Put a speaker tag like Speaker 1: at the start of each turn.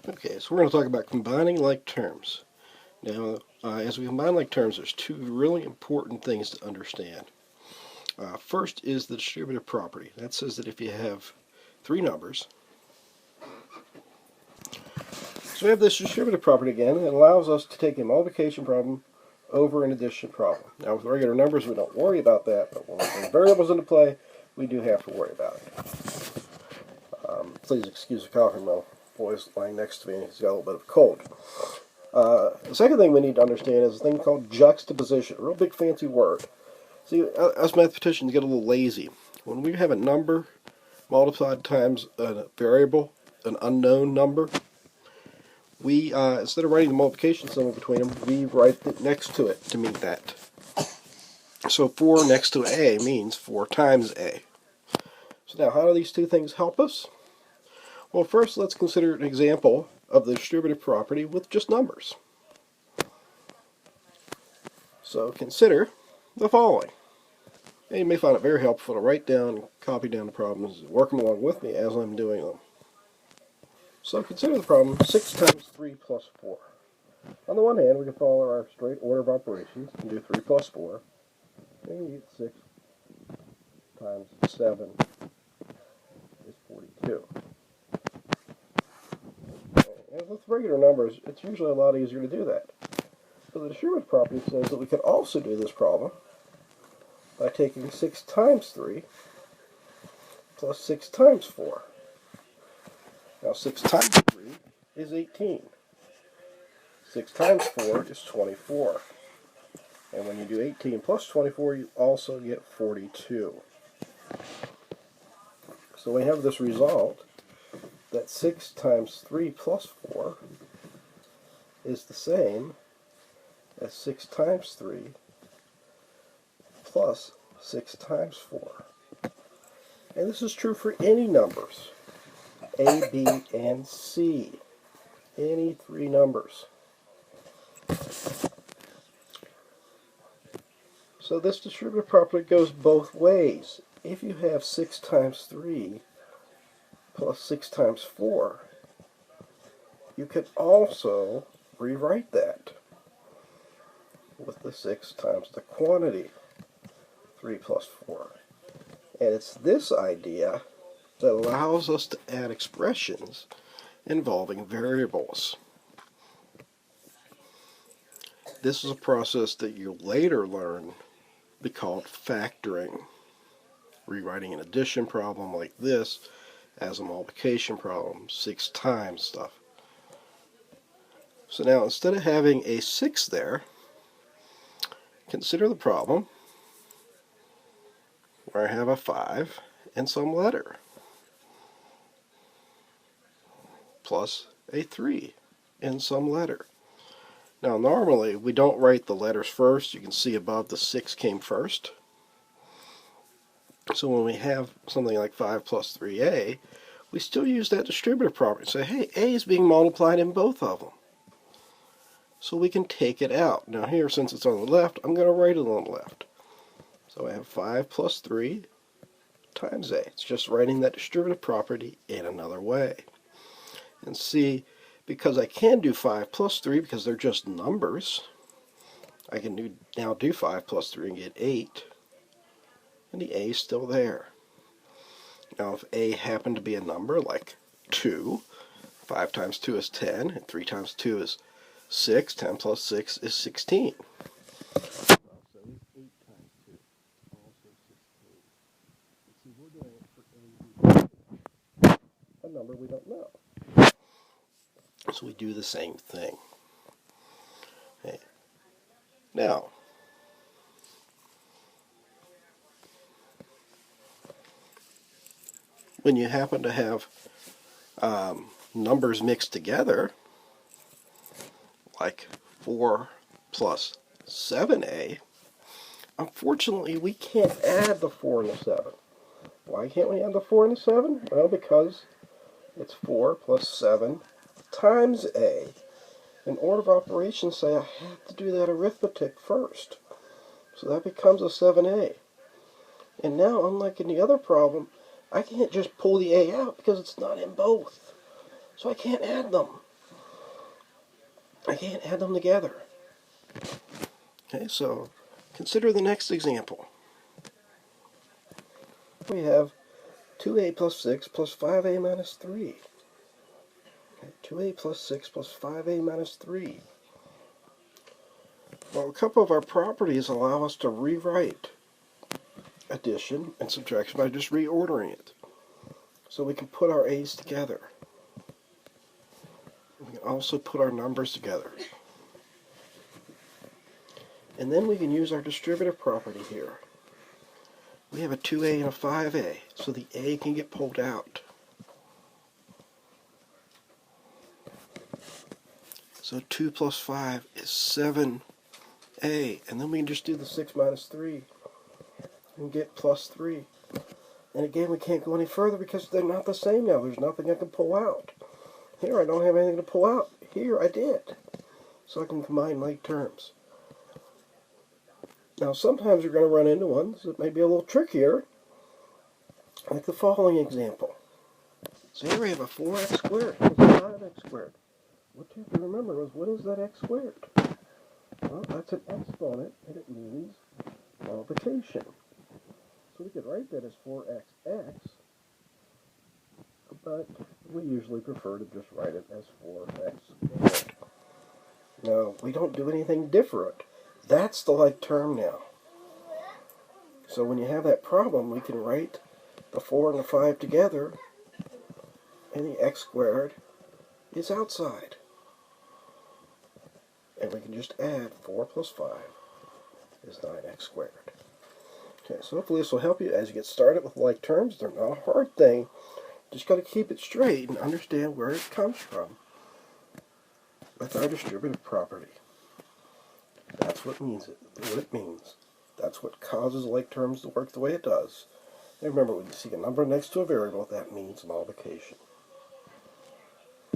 Speaker 1: Okay, so we're going to talk about combining like terms. Now, as we combine like terms, there's two really important things to understand. First is the distributive property. That says that if you have three numbers, so we have this distributive property again that allows us to take a multiplication problem over an addition problem. Now, with regular numbers, we don't worry about that, but when we bring variables into play, we do have to worry about it. Please excuse the coughing. My boy's lying next to me, and he's got a little bit of a cold. The second thing we need to understand is a thing called juxtaposition, a real big fancy word. See, us mathematicians get a little lazy. When we have a number multiplied times a variable, an unknown number, we, instead of writing the multiplication symbol between them, we write it next to it to mean that. So 4 next to A means 4 times A. So now, how do these two things help us? Well, first let's consider an example of the distributive property with just numbers. So consider the following. And you may find it very helpful to write down and copy down the problems and work them along with me as I'm doing them. So consider the problem 6 times 3 plus 4. On the one hand, we can follow our straight order of operations and do 3 plus 4. And you get 6 times 7 is 42. And with regular numbers, it's usually a lot easier to do that. So the distributive property says that we can also do this problem by taking 6 times 3 plus 6 times 4. Now 6 times 3 is 18. 6 times 4 is 24. And when you do 18 plus 24, you also get 42. So we have this result that 6 times 3 plus 4 is the same as 6 times 3 plus 6 times 4. And this is true for any numbers, A, B, and C. Any three numbers. So this distributive property goes both ways. If you have 6 times 3 plus 6 times 4, you can also rewrite that with the 6 times the quantity, 3 plus 4. And it's this idea that allows us to add expressions involving variables. This is a process that you'll later learn be called factoring. Rewriting an addition problem like this as a multiplication problem, 6 times stuff. So now instead of having a 6 there, consider the problem where I have a 5 and some letter plus a 3 and some letter. Now normally we don't write the letters first. You can see above the 6 came first. So when we have something like 5 plus 3a, we still use that distributive property and say, hey, a is being multiplied in both of them. So we can take it out. Now here, since it's on the left, I'm going to write it on the left. So I have 5 plus 3 times a. It's just writing that distributive property in another way. And see, because I can do 5 plus 3 because they're just numbers, I can now do 5 plus 3 and get 8. And the a is still there. Now if a happened to be a number like 2, 5 times 2 is 10, and 3 times 2 is 6, 10 plus 6 is 16. Also 8 times 2, also 16. See, we're doing it for a number we don't know. So we do the same thing. Okay. Now, when you happen to have numbers mixed together, like 4 plus 7a, unfortunately we can't add the 4 and the 7. Why can't we add the 4 and the 7? Well, because it's 4 plus 7 times a. In order of operations, say I have to do that arithmetic first. So that becomes a 7a. And now, unlike in the other problem, I can't just pull the a out because it's not in both. So I can't add them. I can't add them together. Okay, so consider the next example. We have 2a plus 6 plus 5a minus 3. Okay, 2a plus 6 plus 5a minus 3. Well, a couple of our properties allow us to rewrite addition and subtraction by just reordering it. So we can put our a's together. We can also put our numbers together. And then we can use our distributive property here. We have a 2a and a 5a, so the a can get pulled out. So 2 plus 5 is 7a, and then we can just do the 6 minus 3 and get plus 3. And again, we can't go any further because they're not the same now. There's nothing I can pull out. Here, I don't have anything to pull out. Here, I did. So I can combine like terms. Now, sometimes you're going to run into ones that may be a little trickier, like the following example. So here we have a 4x squared plus a 5x squared. What you have to remember is, what is that x squared? Well, that's an exponent, and it means multiplication. So we could write that as 4xx, but we usually prefer to just write it as 4x squared. Now, we don't do anything different. That's the like term now. So when you have that problem, we can write the 4 and the 5 together, and the x squared is outside. And we can just add 4 plus 5 is 9x squared. Okay, so hopefully this will help you as you get started with like terms. They're not a hard thing. Just got to keep it straight and understand where it comes from with our distributive property. That's what it means. That's what causes like terms to work the way it does. And remember, when you see a number next to a variable, that means multiplication.